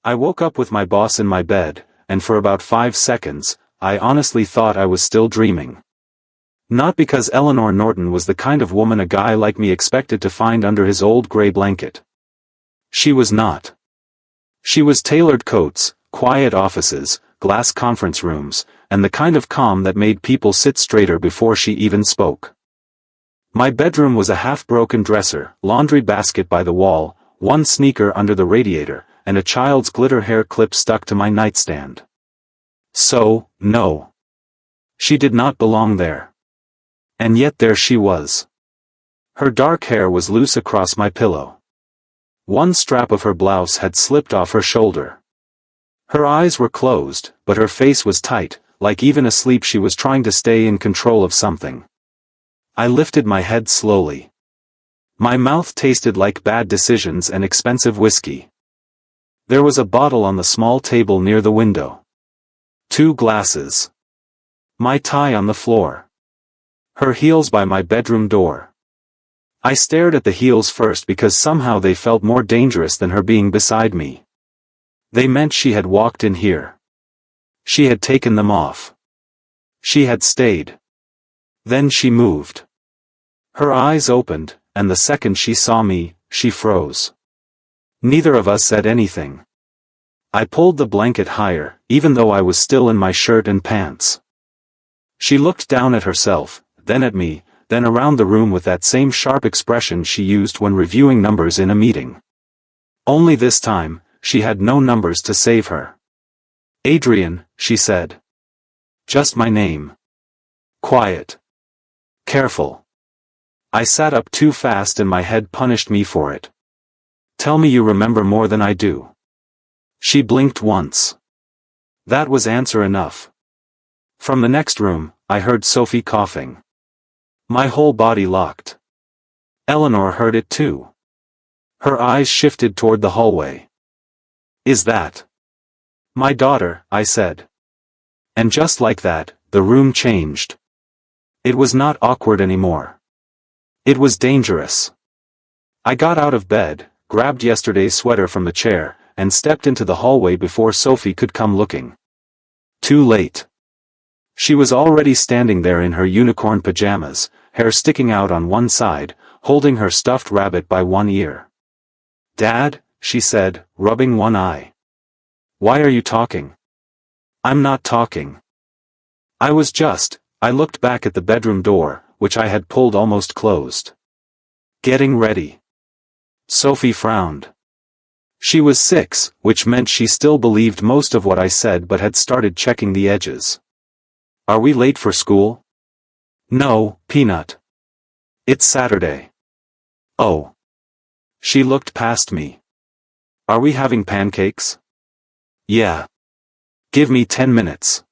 I woke up with my boss in my bed, and for about 5 seconds, I honestly thought I was still dreaming. Not because Eleanor Norton was the kind of woman a guy like me expected to find under his old gray blanket. She was not. She was tailored coats, quiet offices, glass conference rooms, and the kind of calm that made people sit straighter before she even spoke. My bedroom was a half-broken dresser, laundry basket by the wall, one sneaker under the radiator, and a child's glitter hair clip stuck to my nightstand. So, no. She did not belong there. And yet there she was. Her dark hair was loose across my pillow. One strap of her blouse had slipped off her shoulder. Her eyes were closed, but her face was tight, like even asleep she was trying to stay in control of something. I lifted my head slowly. My mouth tasted like bad decisions and expensive whiskey. There was a bottle on the small table near the window. 2 glasses. My tie on the floor. Her heels by my bedroom door. I stared at the heels first because somehow they felt more dangerous than her being beside me. They meant she had walked in here. She had taken them off. She had stayed. Then she moved. Her eyes opened, and the second she saw me, she froze. Neither of us said anything. I pulled the blanket higher, even though I was still in my shirt and pants. She looked down at herself, then at me, then around the room with that same sharp expression she used when reviewing numbers in a meeting. Only this time, she had no numbers to save her. Adrian, she said. Just my name. Quiet. Careful. I sat up too fast and my head punished me for it. Tell me you remember more than I do. She blinked once. That was answer enough. From the next room, I heard Sophie coughing. My whole body locked. Eleanor heard it too. Her eyes shifted toward the hallway. Is that my daughter? I said. And just like that, the room changed. It was not awkward anymore. It was dangerous. I got out of bed, grabbed yesterday's sweater from the chair, and stepped into the hallway before Sophie could come looking. Too late. She was already standing there in her unicorn pajamas, hair sticking out on one side, holding her stuffed rabbit by one ear. Dad, she said, rubbing one eye. Why are you talking? I'm not talking. I looked back at the bedroom door, which I had pulled almost closed. Getting ready. Sophie frowned. She was 6, which meant she still believed most of what I said but had started checking the edges. Are we late for school? No, Peanut. It's Saturday. Oh. She looked past me. Are we having pancakes? Yeah. Give me 10 minutes.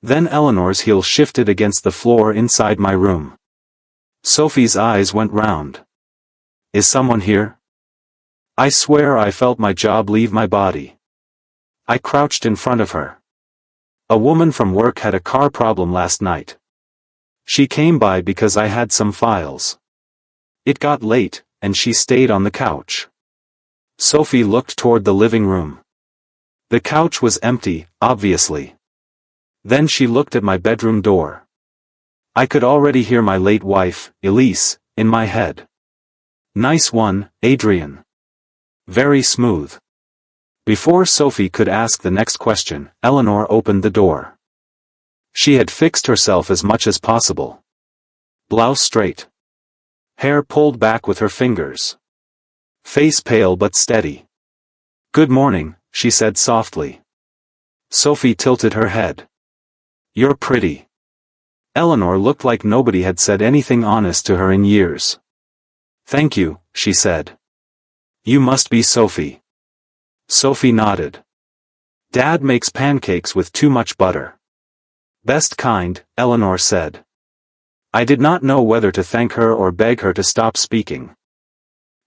Then Eleanor's heel shifted against the floor inside my room. Sophie's eyes went round. Is someone here? I swear I felt my job leave my body. I crouched in front of her. A woman from work had a car problem last night. She came by because I had some files. It got late, and she stayed on the couch. Sophie looked toward the living room. The couch was empty, obviously. Then she looked at my bedroom door. I could already hear my late wife, Elise, in my head. Nice one, Adrian. Very smooth. Before Sophie could ask the next question, Eleanor opened the door. She had fixed herself as much as possible. Blouse straight. Hair pulled back with her fingers. Face pale but steady. Good morning, she said softly. Sophie tilted her head. You're pretty. Eleanor looked like nobody had said anything honest to her in years. Thank you, she said. You must be Sophie. Sophie nodded. Dad makes pancakes with too much butter. Best kind, Eleanor said. I did not know whether to thank her or beg her to stop speaking.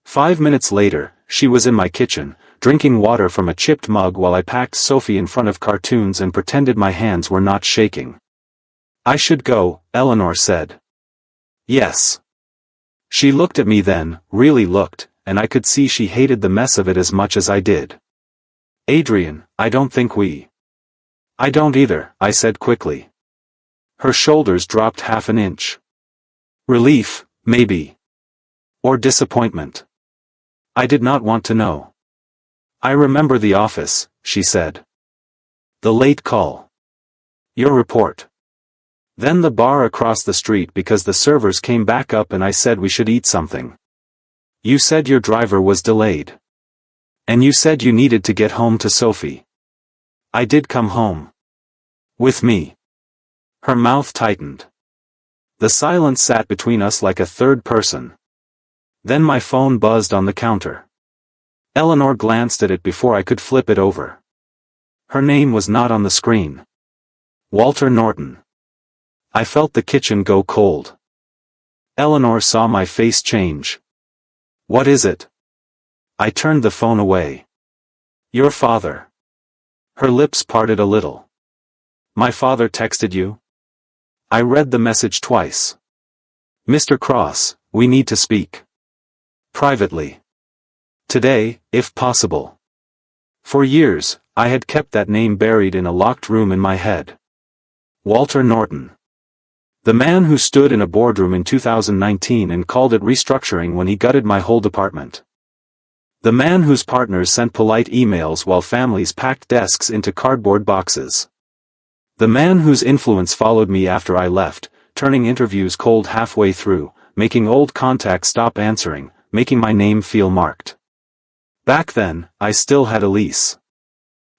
5 minutes later, she was in my kitchen, drinking water from a chipped mug while I packed Sophie in front of cartoons and pretended my hands were not shaking. I should go, Eleanor said. Yes. She looked at me then, really looked, and I could see she hated the mess of it as much as I did. Adrian, I don't think we. I don't either, I said quickly. Her shoulders dropped half an inch. Relief, maybe. Or disappointment. I did not want to know. I remember the office, she said. The late call. Your report. Then the bar across the street because the servers came back up and I said we should eat something. You said your driver was delayed. And you said you needed to get home to Sophie. I did come home. With me. Her mouth tightened. The silence sat between us like a third person. Then my phone buzzed on the counter. Eleanor glanced at it before I could flip it over. Her name was not on the screen. Walter Norton. I felt the kitchen go cold. Eleanor saw my face change. What is it? I turned the phone away. Your father. Her lips parted a little. My father texted you? I read the message twice. Mr. Cross, we need to speak. Privately. Today, if possible. For years, I had kept that name buried in a locked room in my head. Walter Norton. The man who stood in a boardroom in 2019 and called it restructuring when he gutted my whole department. The man whose partners sent polite emails while families packed desks into cardboard boxes. The man whose influence followed me after I left, turning interviews cold halfway through, making old contacts stop answering, making my name feel marked. Back then, I still had Elise.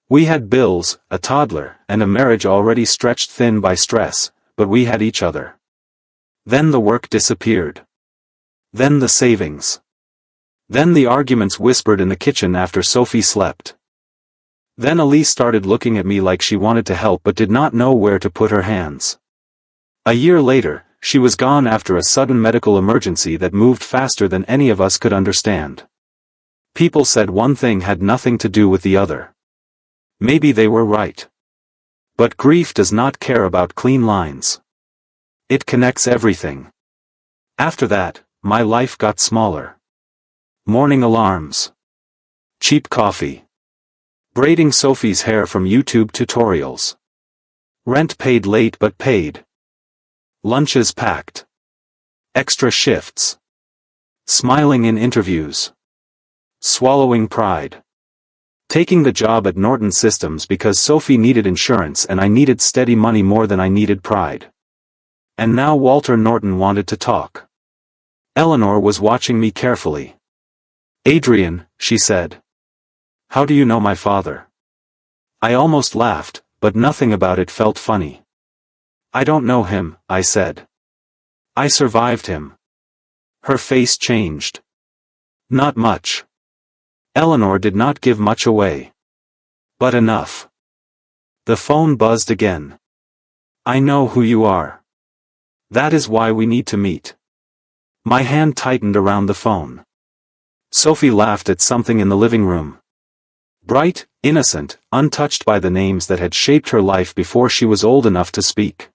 We had bills, a toddler, and a marriage already stretched thin by stress, but we had each other. Then the work disappeared. Then the savings. Then the arguments whispered in the kitchen after Sophie slept. Then Elise started looking at me like she wanted to help but did not know where to put her hands. A year later, she was gone after a sudden medical emergency that moved faster than any of us could understand. People said one thing had nothing to do with the other. Maybe they were right. But grief does not care about clean lines. It connects everything. After that, my life got smaller. Morning alarms. Cheap coffee. Braiding Sophie's hair from YouTube tutorials. Rent paid late but paid. Lunches packed. Extra shifts. Smiling in interviews. Swallowing pride. Taking the job at Norton Systems because Sophie needed insurance and I needed steady money more than I needed pride. And now Walter Norton wanted to talk. Eleanor was watching me carefully. Adrian, she said. How do you know my father? I almost laughed, but nothing about it felt funny. I don't know him, I said. I survived him. Her face changed. Not much. Eleanor did not give much away. But enough. The phone buzzed again. I know who you are. That is why we need to meet. My hand tightened around the phone. Sophie laughed at something in the living room. Bright, innocent, untouched by the names that had shaped her life before she was old enough to speak.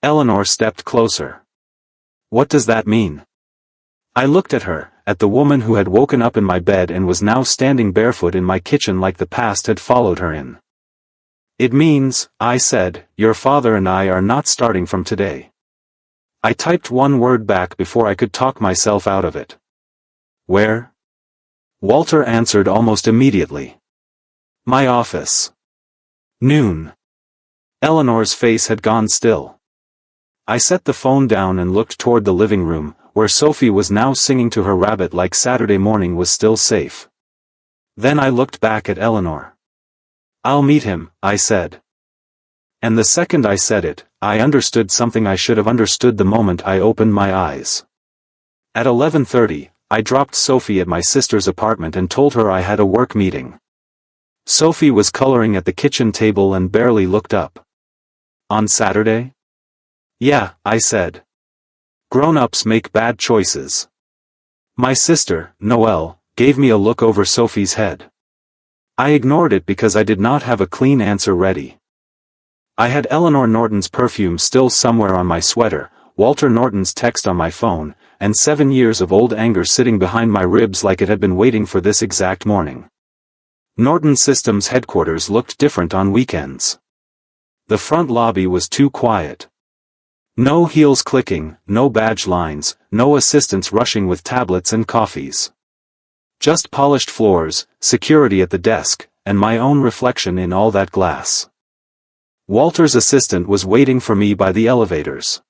Eleanor stepped closer. What does that mean? I looked at her, at the woman who had woken up in my bed and was now standing barefoot in my kitchen like the past had followed her in. It means, I said, your father and I are not starting from today. I typed one word back before I could talk myself out of it. Where? Walter answered almost immediately. My office. Noon. Eleanor's face had gone still. I set the phone down and looked toward the living room, where Sophie was now singing to her rabbit like Saturday morning was still safe. Then I looked back at Eleanor. I'll meet him, I said. And the second I said it, I understood something I should have understood the moment I opened my eyes. At 11:30, I dropped Sophie at my sister's apartment and told her I had a work meeting. Sophie was coloring at the kitchen table and barely looked up. On Saturday? Yeah, I said. Grown-ups make bad choices. My sister, Noelle, gave me a look over Sophie's head. I ignored it because I did not have a clean answer ready. I had Eleanor Norton's perfume still somewhere on my sweater, Walter Norton's text on my phone, and 7 years of old anger sitting behind my ribs like it had been waiting for this exact morning. Norton Systems headquarters looked different on weekends. The front lobby was too quiet. No heels clicking, no badge lines, no assistants rushing with tablets and coffees. Just polished floors, security at the desk, and my own reflection in all that glass. Walter's assistant was waiting for me by the elevators.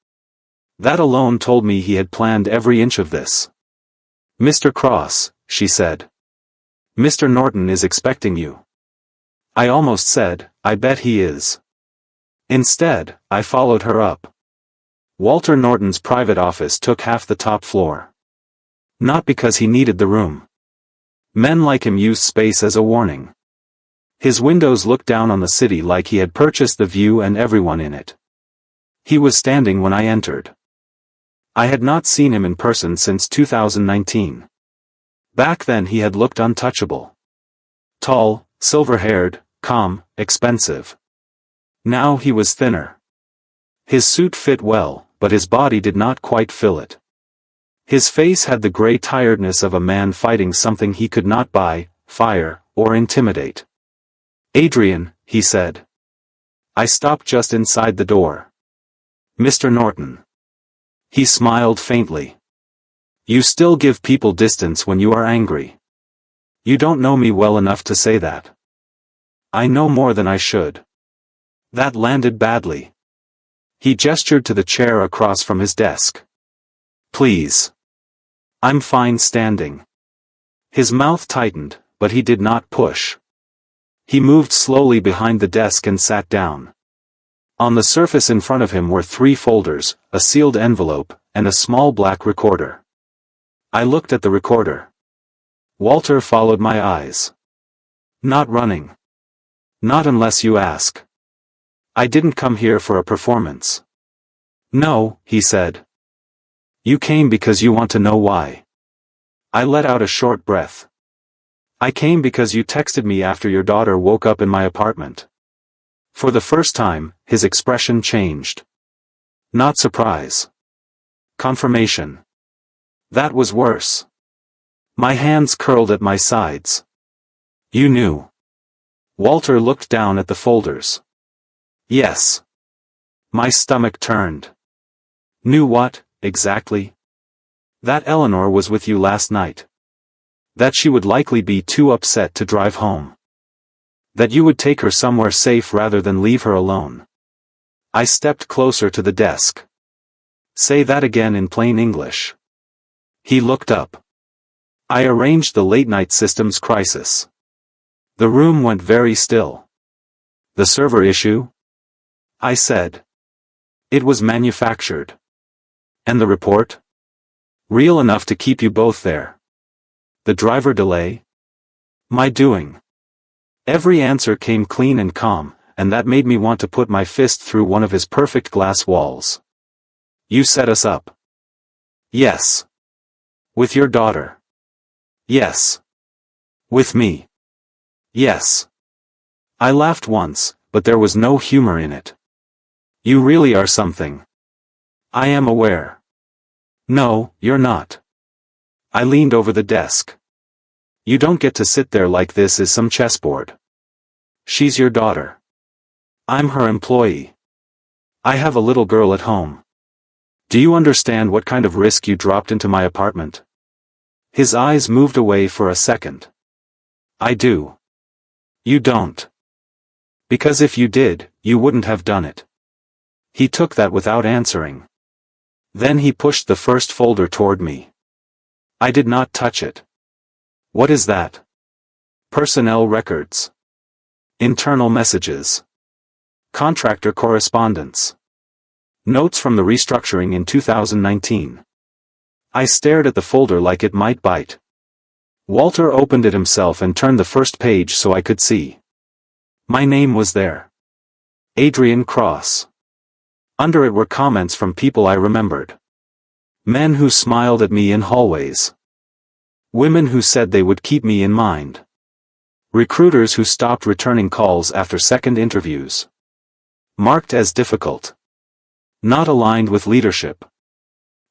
That alone told me he had planned every inch of this. "Mr. Cross," she said. "Mr. Norton is expecting you." I almost said, "I bet he is." Instead, I followed her up. Walter Norton's private office took half the top floor. Not because he needed the room. Men like him use space as a warning. His windows looked down on the city like he had purchased the view and everyone in it. He was standing when I entered. I had not seen him in person since 2019. Back then he had looked untouchable. Tall, silver-haired, calm, expensive. Now he was thinner. His suit fit well, but his body did not quite fill it. His face had the gray tiredness of a man fighting something he could not buy, fire, or intimidate. "Adrian," he said. I stopped just inside the door. "Mr. Norton." He smiled faintly. "You still give people distance when you are angry. You don't know me well enough to say that." "I know more than I should." That landed badly. He gestured to the chair across from his desk. "Please. I'm fine standing." His mouth tightened, but he did not push. He moved slowly behind the desk and sat down. On the surface in front of him were 3 folders, a sealed envelope, and a small black recorder. I looked at the recorder. Walter followed my eyes. "Not running. Not unless you ask. I didn't come here for a performance." "No," he said. "You came because you want to know why." I let out a short breath. "I came because you texted me after your daughter woke up in my apartment." For the first time, his expression changed. Not surprise. Confirmation. That was worse. My hands curled at my sides. "You knew." Walter looked down at the folders. "Yes." My stomach turned. "Knew what, exactly?" "That Eleanor was with you last night. That she would likely be too upset to drive home. That you would take her somewhere safe rather than leave her alone." I stepped closer to the desk. "Say that again in plain English." He looked up. "I arranged the late-night systems crisis." The room went very still. "The server issue?" I said. "It was manufactured." "And the report?" "Real enough to keep you both there." "The driver delay?" "My doing." Every answer came clean and calm, and that made me want to put my fist through one of his perfect glass walls. "You set us up." "Yes." "With your daughter?" "Yes." "With me?" "Yes." I laughed once, but there was no humor in it. "You really are something." "I am aware." "No, you're not." I leaned over the desk. "You don't get to sit there like this is some chessboard. She's your daughter. I'm her employee. I have a little girl at home. Do you understand what kind of risk you dropped into my apartment?" His eyes moved away for a second. "I do." "You don't. Because if you did, you wouldn't have done it." He took that without answering. Then he pushed the first folder toward me. I did not touch it. "What is that?" "Personnel records. Internal messages. Contractor correspondence. Notes from the restructuring in 2019. I stared at the folder like it might bite. Walter opened it himself and turned the first page so I could see. My name was there. Adrian Cross. Under it were comments from people I remembered. Men who smiled at me in hallways. Women who said they would keep me in mind. Recruiters who stopped returning calls after second interviews. Marked as difficult. Not aligned with leadership.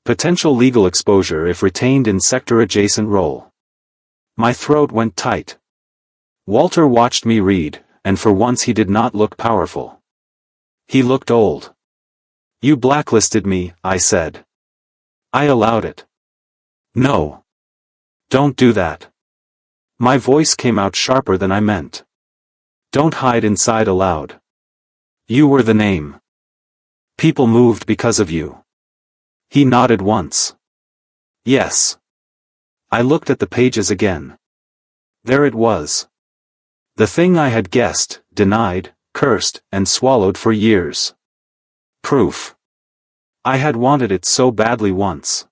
Potential legal exposure if retained in sector-adjacent role. My throat went tight. Walter watched me read, and for once he did not look powerful. He looked old. You blacklisted me, I said. I allowed it. No. Don't do that. My voice came out sharper than I meant. Don't hide inside aloud. You were the name. People moved because of you. He nodded once. Yes. I looked at the pages again. There it was. The thing I had guessed, denied, cursed, and swallowed for years. Proof. I had wanted it so badly once.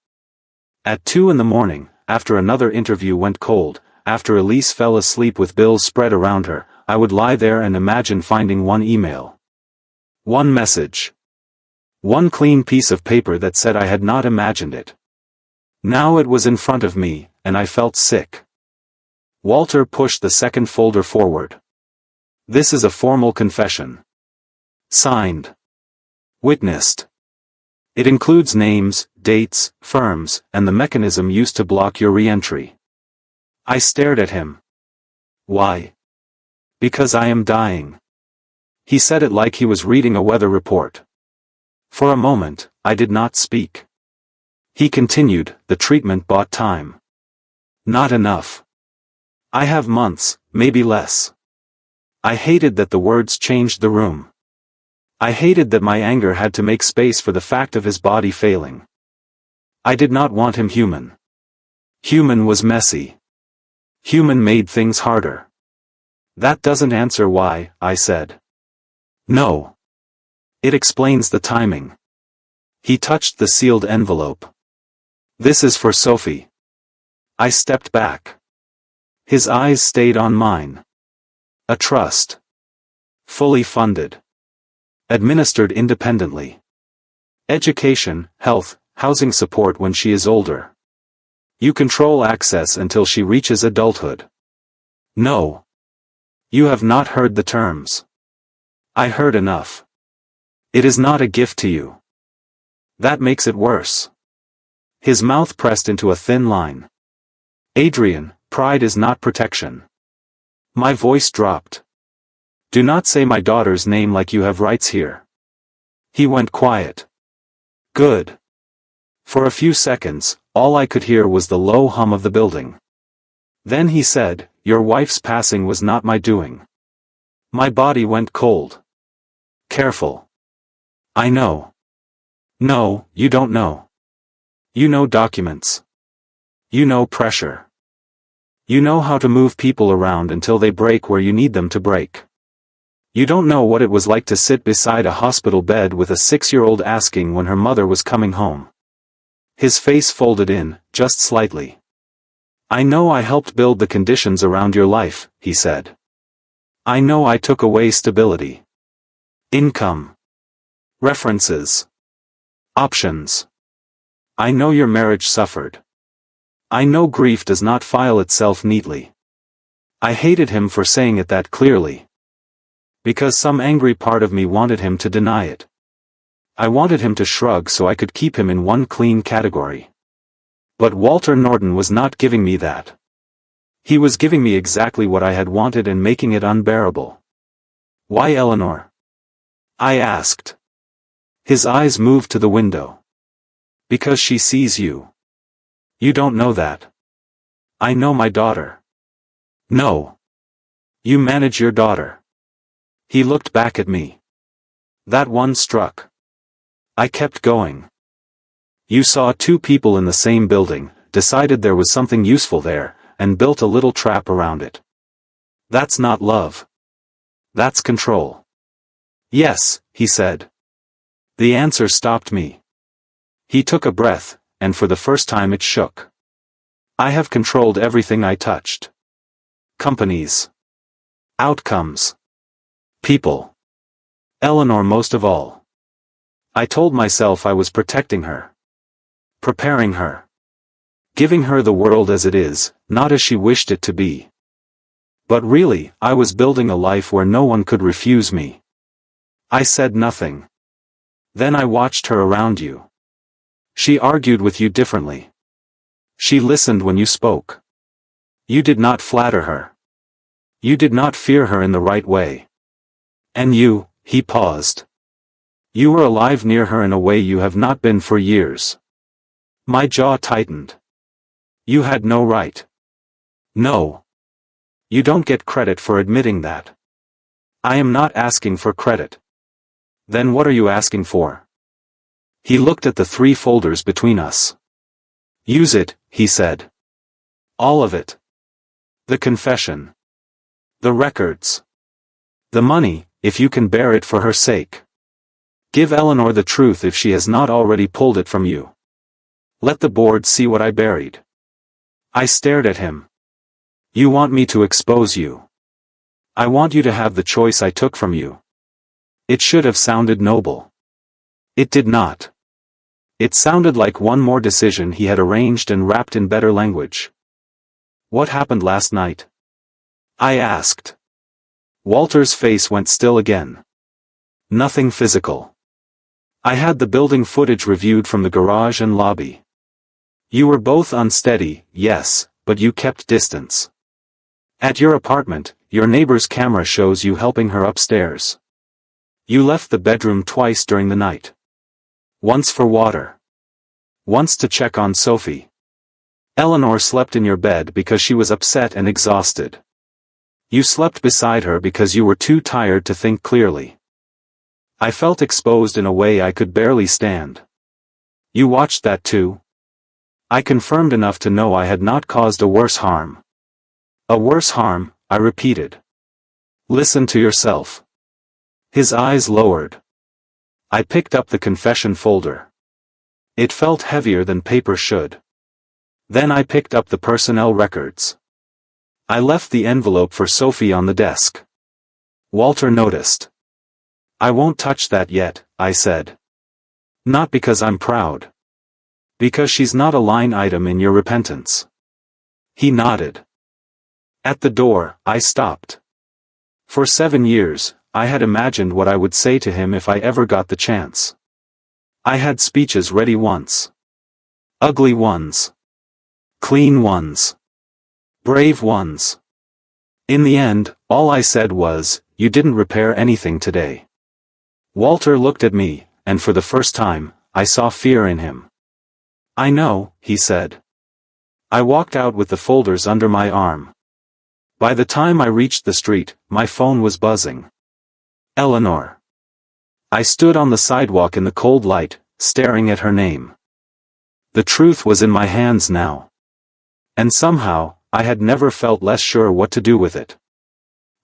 At 2 in the morning, after another interview went cold, after Elise fell asleep with bills spread around her, I would lie there and imagine finding one email. One message. One clean piece of paper that said I had not imagined it. Now it was in front of me, and I felt sick. Walter pushed the second folder forward. This is a formal confession. Signed. Witnessed. It includes names, dates, firms, and the mechanism used to block your re-entry. I stared at him. Why? Because I am dying. He said it like he was reading a weather report. For a moment, I did not speak. He continued, the treatment bought time. Not enough. I have months, maybe less. I hated that the words changed the room. I hated that my anger had to make space for the fact of his body failing. I did not want him human. Human was messy. Human made things harder. That doesn't answer why, I said. No. It explains the timing. He touched the sealed envelope. This is for Sophie. I stepped back. His eyes stayed on mine. A trust. Fully funded. Administered independently. Education, health, housing support when she is older. You control access until she reaches adulthood. No. You have not heard the terms. I heard enough. It is not a gift to you. That makes it worse. His mouth pressed into a thin line. Adrian, pride is not protection. My voice dropped. Do not say my daughter's name like you have rights here. He went quiet. Good. For a few seconds, all I could hear was the low hum of the building. Then he said, your wife's passing was not my doing. My body went cold. Careful. I know. No, you don't know. You know documents. You know pressure. You know how to move people around until they break where you need them to break. You don't know what it was like to sit beside a hospital bed with a 6-year-old asking when her mother was coming home. His face folded in, just slightly. I know I helped build the conditions around your life, he said. I know I took away stability. Income. References. Options. I know your marriage suffered. I know grief does not file itself neatly. I hated him for saying it that clearly. Because some angry part of me wanted him to deny it. I wanted him to shrug so I could keep him in one clean category. But Walter Norton was not giving me that. He was giving me exactly what I had wanted and making it unbearable. Why Eleanor? I asked. His eyes moved to the window. Because she sees you. You don't know that. I know my daughter. No. You manage your daughter. He looked back at me. That one struck. I kept going. You saw 2 people in the same building, decided there was something useful there, and built a little trap around it. That's not love. That's control. Yes, he said. The answer stopped me. He took a breath, and for the first time it shook. I have controlled everything I touched. Companies. Outcomes. People. Eleanor most of all. I told myself I was protecting her. Preparing her. Giving her the world as it is, not as she wished it to be. But really, I was building a life where no one could refuse me. I said nothing. Then I watched her around you. She argued with you differently. She listened when you spoke. You did not flatter her. You did not fear her in the right way. And you, he paused. You were alive near her in a way you have not been for years. My jaw tightened. You had no right. No. You don't get credit for admitting that. I am not asking for credit. Then what are you asking for? He looked at the 3 folders between us. Use it, he said. All of it. The confession. The records. The money, if you can bear it for her sake. Give Eleanor the truth if she has not already pulled it from you. Let the board see what I buried. I stared at him. You want me to expose you. I want you to have the choice I took from you. It should have sounded noble. It did not. It sounded like one more decision he had arranged and wrapped in better language. What happened last night? I asked. Walter's face went still again. Nothing physical. I had the building footage reviewed from the garage and lobby. You were both unsteady, yes, but you kept distance. At your apartment, your neighbor's camera shows you helping her upstairs. You left the bedroom twice during the night. Once for water. Once to check on Sophie. Eleanor slept in your bed because she was upset and exhausted. You slept beside her because you were too tired to think clearly. I felt exposed in a way I could barely stand. You watched that too? I confirmed enough to know I had not caused a worse harm. A worse harm, I repeated. Listen to yourself. His eyes lowered. I picked up the confession folder. It felt heavier than paper should. Then I picked up the personnel records. I left the envelope for Sophie on the desk. Walter noticed. I won't touch that yet, I said. Not because I'm proud. Because she's not a line item in your repentance. He nodded. At the door, I stopped. For 7 years, I had imagined what I would say to him if I ever got the chance. I had speeches ready once. Ugly ones. Clean ones. Brave ones. In the end, all I said was, you didn't repair anything today. Walter looked at me, and for the first time, I saw fear in him. I know, he said. I walked out with the folders under my arm. By the time I reached the street, my phone was buzzing. Eleanor. I stood on the sidewalk in the cold light, staring at her name. The truth was in my hands now. And somehow, I had never felt less sure what to do with it.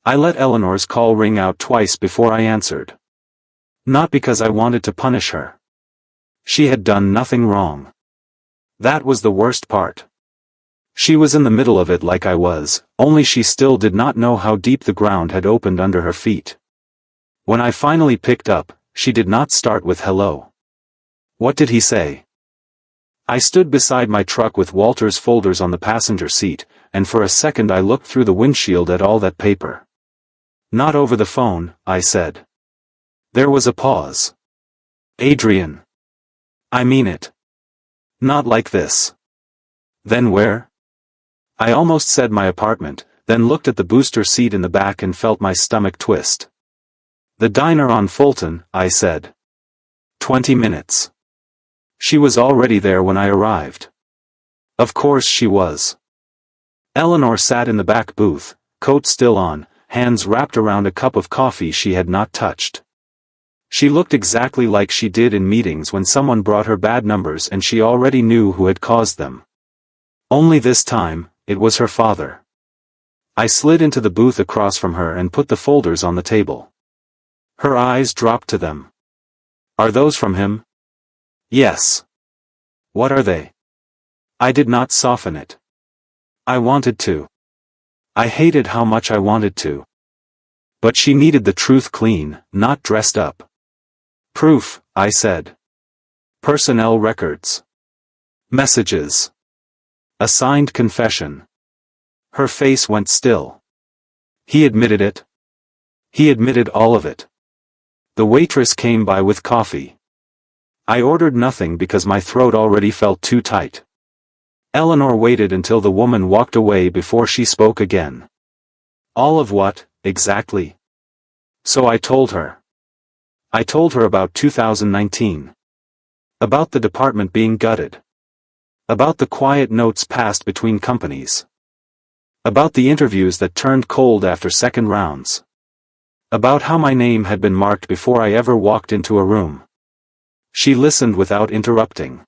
I let Eleanor's call ring out twice before I answered. Not because I wanted to punish her. She had done nothing wrong. That was the worst part. She was in the middle of it like I was, only she still did not know how deep the ground had opened under her feet. When I finally picked up, she did not start with hello. What did he say? I stood beside my truck with Walter's folders on the passenger seat, and for a second I looked through the windshield at all that paper. Not over the phone, I said. There was a pause. Adrian. I mean it. Not like this. Then where? I almost said my apartment, then looked at the booster seat in the back and felt my stomach twist. The diner on Fulton, I said. 20 minutes. She was already there when I arrived. Of course she was. Eleanor sat in the back booth, coat still on, hands wrapped around a cup of coffee she had not touched. She looked exactly like she did in meetings when someone brought her bad numbers and she already knew who had caused them. Only this time, it was her father. I slid into the booth across from her and put the folders on the table. Her eyes dropped to them. Are those from him? Yes. What are they? I did not soften it. I wanted to. I hated how much I wanted to. But she needed the truth clean, not dressed up. Proof, I said. Personnel records. Messages. A signed confession. Her face went still. He admitted it. He admitted all of it. The waitress came by with coffee. I ordered nothing because my throat already felt too tight. Eleanor waited until the woman walked away before she spoke again. All of what, exactly? So I told her. I told her about 2019. About the department being gutted. About the quiet notes passed between companies. About the interviews that turned cold after second rounds. About how my name had been marked before I ever walked into a room. She listened without interrupting.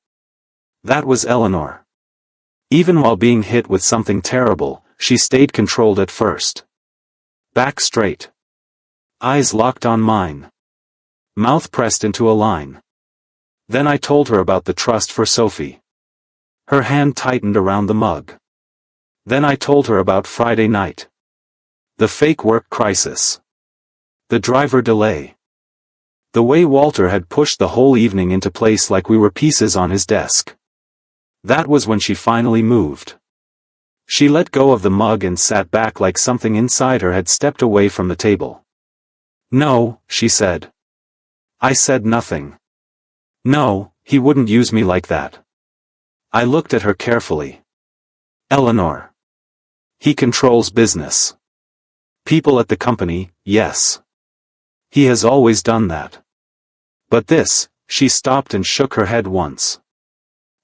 That was Eleanor. Even while being hit with something terrible, she stayed controlled at first. Back straight. Eyes locked on mine. Mouth pressed into a line. Then I told her about the trust for Sophie. Her hand tightened around the mug. Then I told her about Friday night. The fake work crisis. The driver delay. The way Walter had pushed the whole evening into place like we were pieces on his desk. That was when she finally moved. She let go of the mug and sat back like something inside her had stepped away from the table. No, she said. I said nothing. No, he wouldn't use me like that. I looked at her carefully. Eleanor. He controls business. People at the company, yes. He has always done that. But this, she stopped and shook her head once.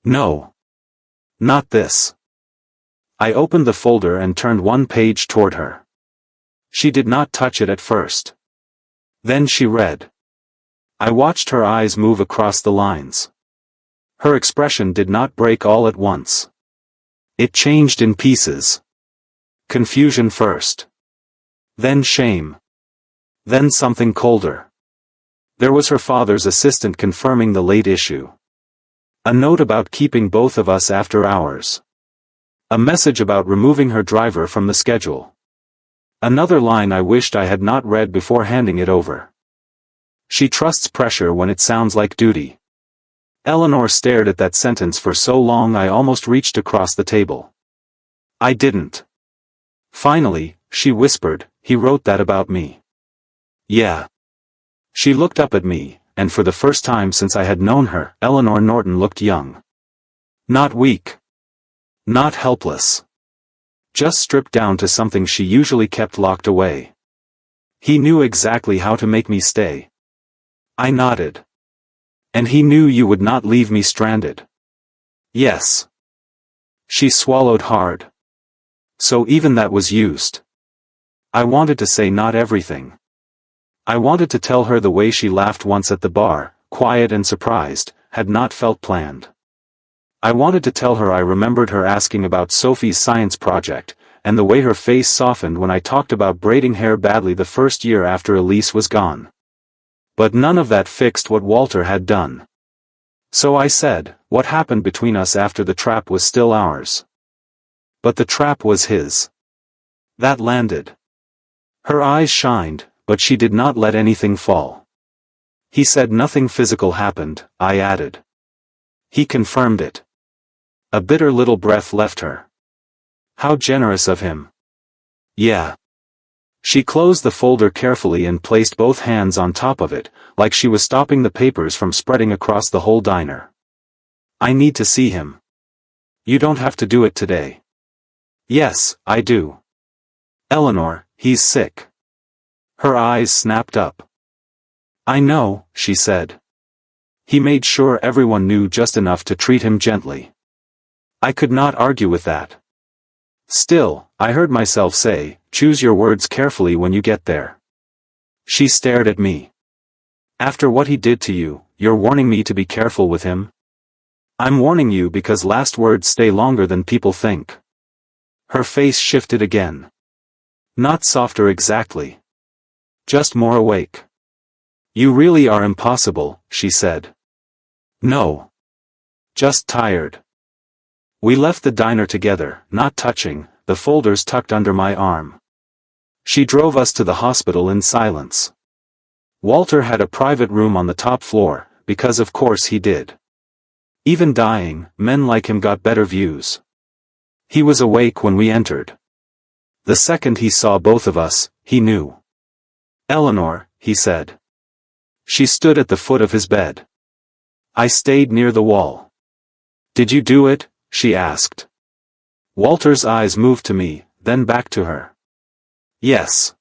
No. Not this. I opened the folder and turned one page toward her. She did not touch it at first. Then she read. I watched her eyes move across the lines. Her expression did not break all at once. It changed in pieces. Confusion first. Then shame. Then something colder. There was her father's assistant confirming the late issue. A note about keeping both of us after hours. A message about removing her driver from the schedule. Another line I wished I had not read before handing it over. She trusts pressure when it sounds like duty. Eleanor stared at that sentence for so long I almost reached across the table. I didn't. Finally, she whispered, he wrote that about me. Yeah. She looked up at me, and for the first time since I had known her, Eleanor Norton looked young. Not weak. Not helpless. Just stripped down to something she usually kept locked away. He knew exactly how to make me stay. I nodded. And he knew you would not leave me stranded. Yes. She swallowed hard. So even that was used. I wanted to say not everything. I wanted to tell her the way she laughed once at the bar, quiet and surprised, had not felt planned. I wanted to tell her I remembered her asking about Sophie's science project, and the way her face softened when I talked about braiding hair badly the first year after Elise was gone. But none of that fixed what Walter had done. So I said, what happened between us after the trap was still ours. But the trap was his. That landed. Her eyes shined, but she did not let anything fall. He said nothing physical happened, I added. He confirmed it. A bitter little breath left her. How generous of him. Yeah. She closed the folder carefully and placed both hands on top of it, like she was stopping the papers from spreading across the whole diner. I need to see him. You don't have to do it today. Yes, I do. Eleanor, he's sick. Her eyes snapped up. I know, she said. He made sure everyone knew just enough to treat him gently. I could not argue with that. Still, I heard myself say, choose your words carefully when you get there. She stared at me. After what he did to you, you're warning me to be careful with him? I'm warning you because last words stay longer than people think. Her face shifted again. Not softer exactly. Just more awake. You really are impossible, she said. No. Just tired. We left the diner together, not touching, the folders tucked under my arm. She drove us to the hospital in silence. Walter had a private room on the top floor, because of course he did. Even dying, men like him got better views. He was awake when we entered. The second he saw both of us, he knew. Eleanor, he said. She stood at the foot of his bed. I stayed near the wall. Did you do it? She asked. Walter's eyes moved to me, then back to her. Yes.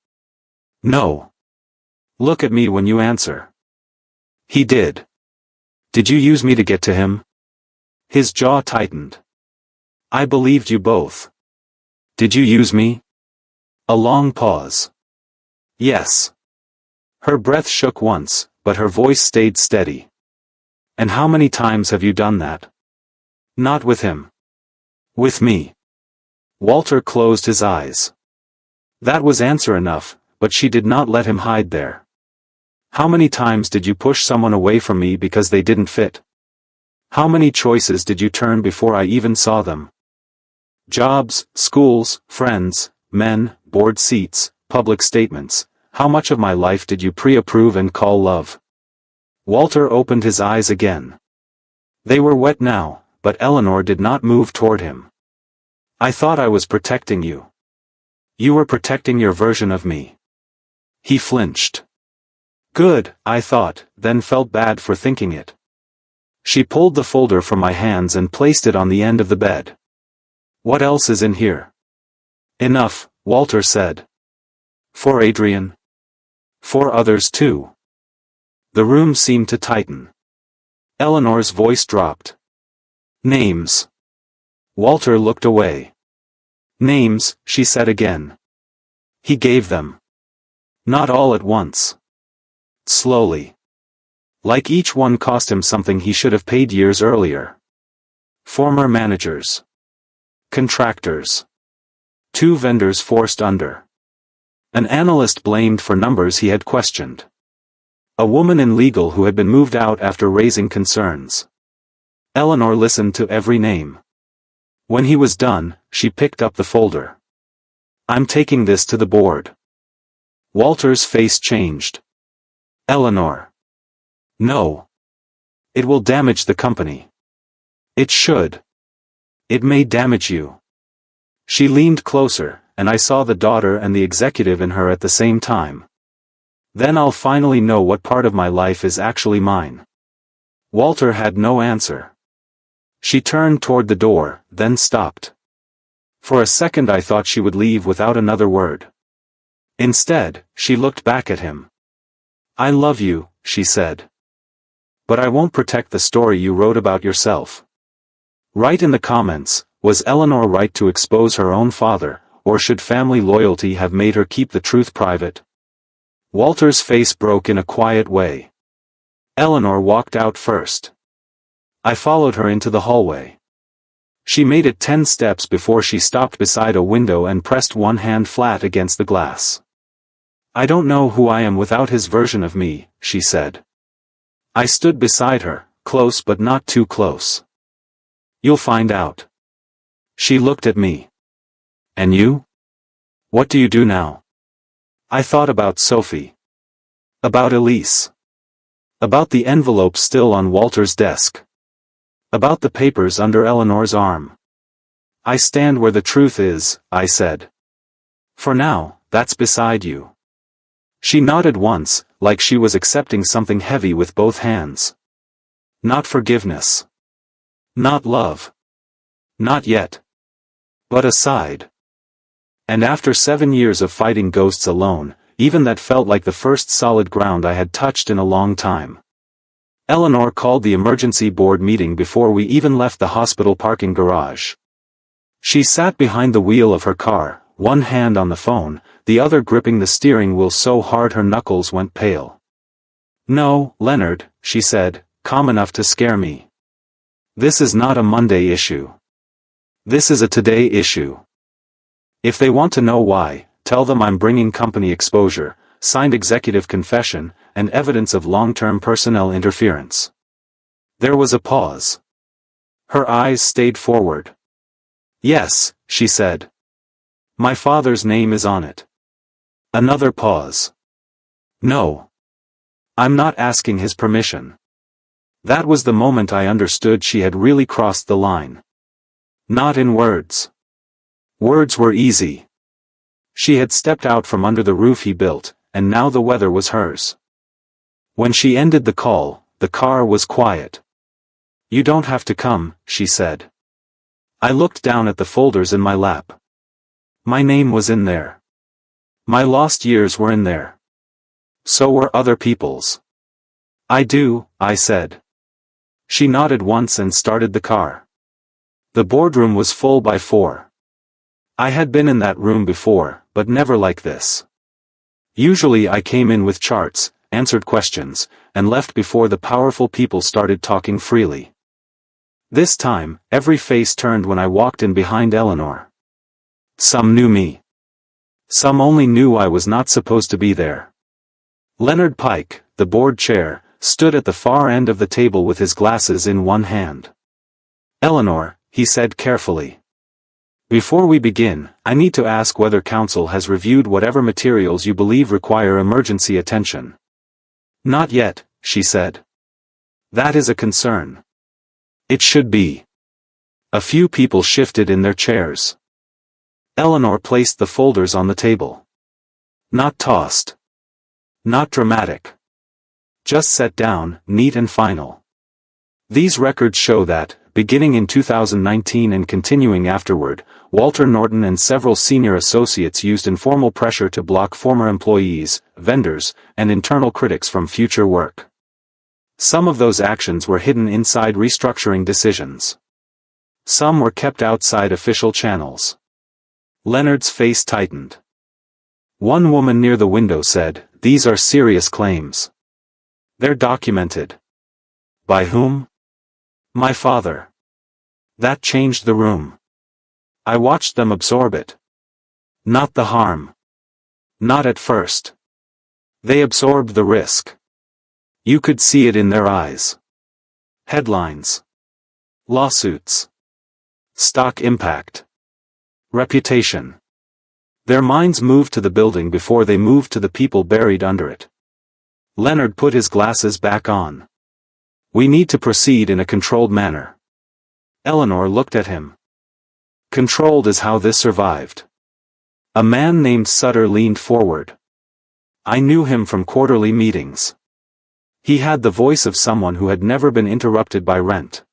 No. Look at me when you answer. He did. Did you use me to get to him? His jaw tightened. I believed you both. Did you use me? A long pause. Yes. Her breath shook once, but her voice stayed steady. And how many times have you done that? Not with him. With me. Walter closed his eyes. That was answer enough, but she did not let him hide there. How many times did you push someone away from me because they didn't fit? How many choices did you turn before I even saw them? Jobs, schools, friends, men, board seats, public statements. How much of my life did you pre-approve and call love? Walter opened his eyes again. They were wet now, but Eleanor did not move toward him. I thought I was protecting you. You were protecting your version of me. He flinched. Good, I thought, then felt bad for thinking it. She pulled the folder from my hands and placed it on the end of the bed. What else is in here? Enough, Walter said. For Adrian? For others too. The room seemed to tighten. Eleanor's voice dropped. Names. Walter looked away. Names, she said again. He gave them. Not all at once. Slowly. Like each one cost him something he should have paid years earlier. Former managers. Contractors. 2 vendors forced under. An analyst blamed for numbers he had questioned. A woman in legal who had been moved out after raising concerns. Eleanor listened to every name. When he was done, she picked up the folder. I'm taking this to the board. Walter's face changed. Eleanor. No. It will damage the company. It should. It may damage you. She leaned closer, and I saw the daughter and the executive in her at the same time. Then I'll finally know what part of my life is actually mine. Walter had no answer. She turned toward the door, then stopped. For a second I thought she would leave without another word. Instead, she looked back at him. I love you, she said. But I won't protect the story you wrote about yourself. Write in the comments, was Eleanor right to expose her own father, or should family loyalty have made her keep the truth private? Walter's face broke in a quiet way. Eleanor walked out first. I followed her into the hallway. She made it 10 steps before she stopped beside a window and pressed one hand flat against the glass. I don't know who I am without his version of me, she said. I stood beside her, close but not too close. You'll find out. She looked at me. And you? What do you do now? I thought about Sophie. About Elise. About the envelope still on Walter's desk. About the papers under Eleanor's arm. I stand where the truth is, I said. For now, that's beside you. She nodded once, like she was accepting something heavy with both hands. Not forgiveness. Not love. Not yet. But a sigh. And after 7 years of fighting ghosts alone, even that felt like the first solid ground I had touched in a long time. Eleanor called the emergency board meeting before we even left the hospital parking garage. She sat behind the wheel of her car, one hand on the phone, the other gripping the steering wheel so hard her knuckles went pale. No, Leonard, she said, calm enough to scare me. This is not a Monday issue. This is a today issue. If they want to know why, tell them I'm bringing company exposure, signed executive confession, and evidence of long-term personnel interference. There was a pause. Her eyes stayed forward. Yes, she said. My father's name is on it. Another pause. No. I'm not asking his permission. That was the moment I understood she had really crossed the line. Not in words. Words were easy. She had stepped out from under the roof he built, and now the weather was hers. When she ended the call, the car was quiet. You don't have to come, she said. I looked down at the folders in my lap. My name was in there. My lost years were in there. So were other people's. I do, I said. She nodded once and started the car. The boardroom was full by 4. I had been in that room before, but never like this. Usually I came in with charts, answered questions, and left before the powerful people started talking freely. This time, every face turned when I walked in behind Eleanor. Some knew me. Some only knew I was not supposed to be there. Leonard Pike, the board chair, stood at the far end of the table with his glasses in one hand. Eleanor, he said carefully. Before we begin, I need to ask whether council has reviewed whatever materials you believe require emergency attention. Not yet, she said. That is a concern. It should be. A few people shifted in their chairs. Eleanor placed the folders on the table. Not tossed. Not dramatic. Just set down, neat and final. These records show that, beginning in 2019 and continuing afterward, Walter Norton and several senior associates used informal pressure to block former employees, vendors, and internal critics from future work. Some of those actions were hidden inside restructuring decisions. Some were kept outside official channels. Leonard's face tightened. One woman near the window said, "These are serious claims. They're documented." By whom? My father. That changed the room. I watched them absorb it. Not the harm. Not at first. They absorbed the risk. You could see it in their eyes. Headlines. Lawsuits. Stock impact. Reputation. Their minds moved to the building before they moved to the people buried under it. Leonard put his glasses back on. We need to proceed in a controlled manner. Eleanor looked at him. Controlled is how this survived. A man named Sutter leaned forward. I knew him from quarterly meetings. He had the voice of someone who had never been interrupted by rent.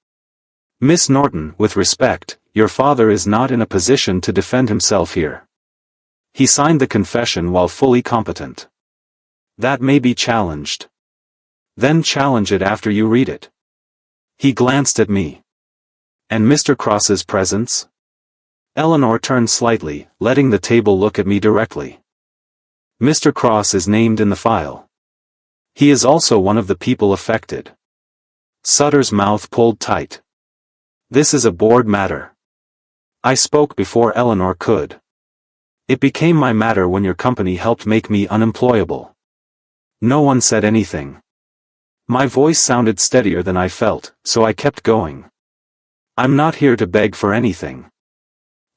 Miss Norton, with respect, your father is not in a position to defend himself here. He signed the confession while fully competent. That may be challenged. Then challenge it after you read it. He glanced at me. And Mr. Cross's presence? Eleanor turned slightly, letting the table look at me directly. Mr. Cross is named in the file. He is also one of the people affected. Sutter's mouth pulled tight. This is a board matter. I spoke before Eleanor could. It became my matter when your company helped make me unemployable. No one said anything. My voice sounded steadier than I felt, so I kept going. I'm not here to beg for anything.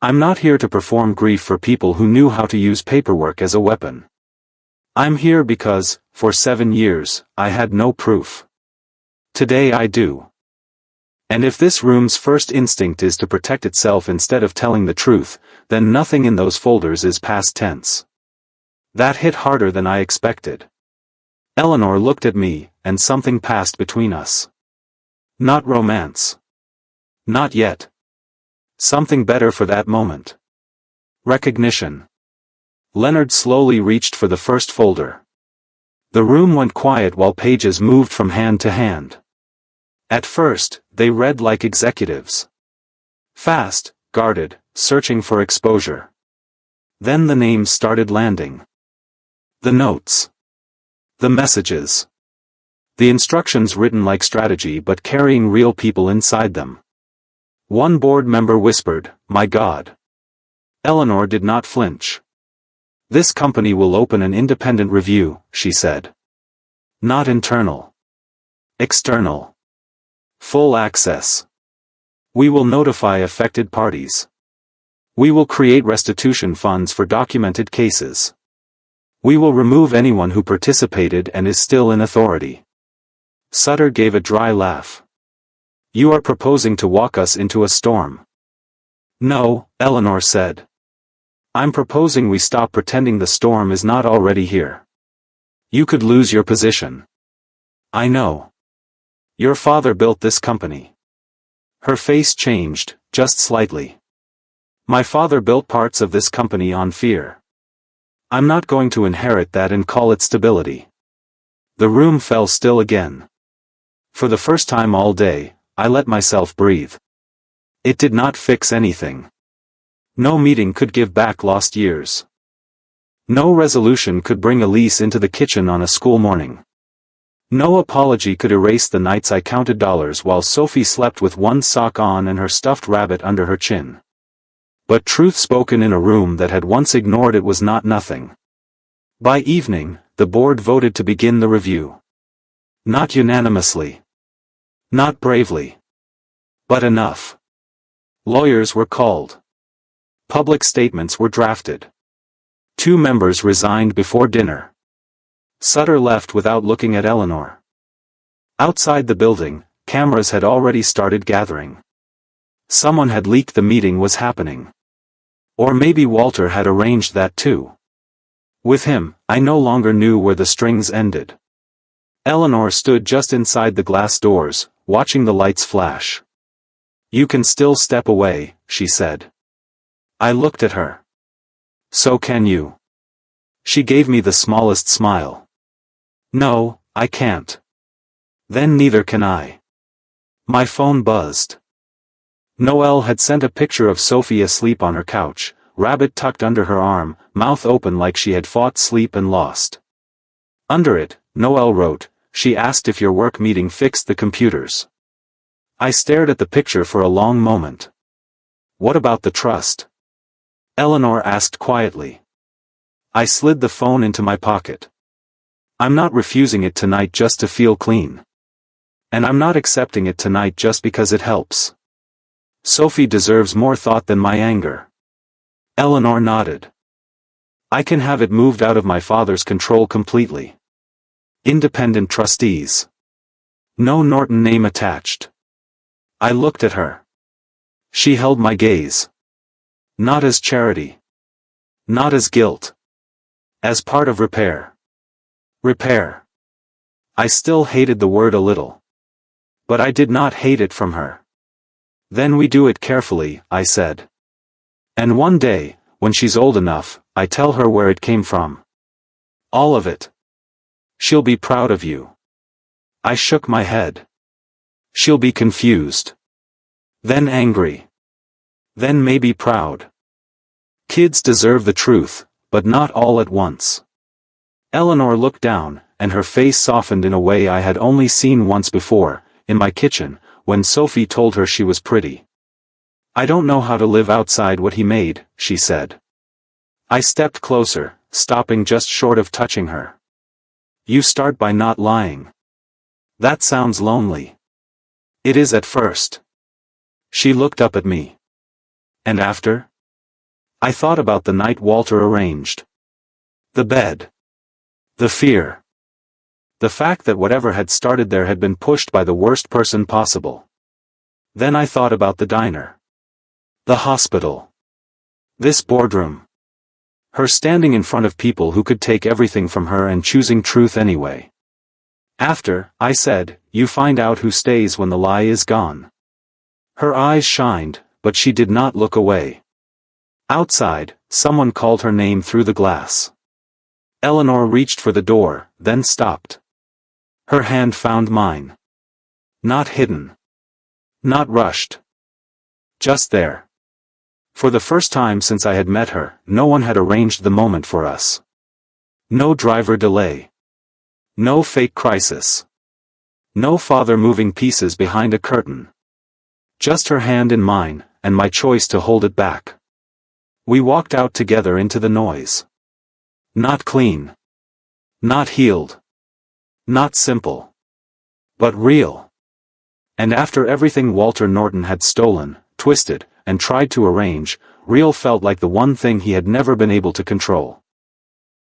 I'm not here to perform grief for people who knew how to use paperwork as a weapon. I'm here because, for 7 years, I had no proof. Today I do. And if this room's first instinct is to protect itself instead of telling the truth, then nothing in those folders is past tense. That hit harder than I expected. Eleanor looked at me, and something passed between us. Not romance. Not yet. Something better for that moment. Recognition. Leonard slowly reached for the first folder. The room went quiet while pages moved from hand to hand. At first, they read like executives. Fast, guarded, searching for exposure. Then the names started landing. The notes. The messages. The instructions written like strategy but carrying real people inside them. One board member whispered, "My God." Eleanor did not flinch. This company will open an independent review, she said. Not internal. External. Full access. We will notify affected parties. We will create restitution funds for documented cases. We will remove anyone who participated and is still in authority. Sutter gave a dry laugh. You are proposing to walk us into a storm. No, Eleanor said. I'm proposing we stop pretending the storm is not already here. You could lose your position. I know. Your father built this company. Her face changed, just slightly. My father built parts of this company on fear. I'm not going to inherit that and call it stability. The room fell still again. For the first time all day, I let myself breathe. It did not fix anything. No meeting could give back lost years. No resolution could bring Elise into the kitchen on a school morning. No apology could erase the nights I counted dollars while Sophie slept with one sock on and her stuffed rabbit under her chin. But truth spoken in a room that had once ignored it was not nothing. By evening, the board voted to begin the review. Not unanimously. Not bravely. But enough. Lawyers were called. Public statements were drafted. 2 members resigned before dinner. Sutter left without looking at Eleanor. Outside the building, cameras had already started gathering. Someone had leaked the meeting was happening. Or maybe Walter had arranged that too. With him, I no longer knew where the strings ended. Eleanor stood just inside the glass doors, watching the lights flash. "You can still step away," she said. I looked at her. "So can you." She gave me the smallest smile. "No, I can't." "Then neither can I." My phone buzzed. Noelle had sent a picture of Sophie asleep on her couch, rabbit tucked under her arm, mouth open like she had fought sleep and lost. Under it, Noelle wrote, "She asked if your work meeting fixed the computers." I stared at the picture for a long moment. "What about the trust?" Eleanor asked quietly. I slid the phone into my pocket. "I'm not refusing it tonight just to feel clean. And I'm not accepting it tonight just because it helps. Sophie deserves more thought than my anger." Eleanor nodded. "I can have it moved out of my father's control completely. Independent trustees. No Norton name attached." I looked at her. She held my gaze. "Not as charity. Not as guilt. As part of repair." Repair. I still hated the word a little. But I did not hate it from her. "Then we do it carefully," I said. "And one day, when she's old enough, I tell her where it came from. All of it. She'll be proud of you." I shook my head. "She'll be confused. Then angry. Then maybe proud. Kids deserve the truth, but not all at once." Eleanor looked down, and her face softened in a way I had only seen once before, in my kitchen, when Sophie told her she was pretty. "I don't know how to live outside what he made," she said. I stepped closer, stopping just short of touching her. "You start by not lying. That sounds lonely." "It is at first." She looked up at me. "And after?" I thought about the night Walter arranged. The bed. The fear. The fact that whatever had started there had been pushed by the worst person possible. Then I thought about the diner. The hospital. This boardroom. Her standing in front of people who could take everything from her and choosing truth anyway. After, I said, "You find out who stays when the lie is gone." Her eyes shined, but she did not look away. Outside, someone called her name through the glass. Eleanor reached for the door, then stopped. Her hand found mine. Not hidden. Not rushed. Just there. For the first time since I had met her, no one had arranged the moment for us. No driver delay. No fake crisis. No father moving pieces behind a curtain. Just her hand in mine, and my choice to hold it back. We walked out together into the noise. Not clean. Not healed. Not simple. But real. And after everything Walter Norton had stolen, twisted, and tried to arrange, real felt like the one thing he had never been able to control.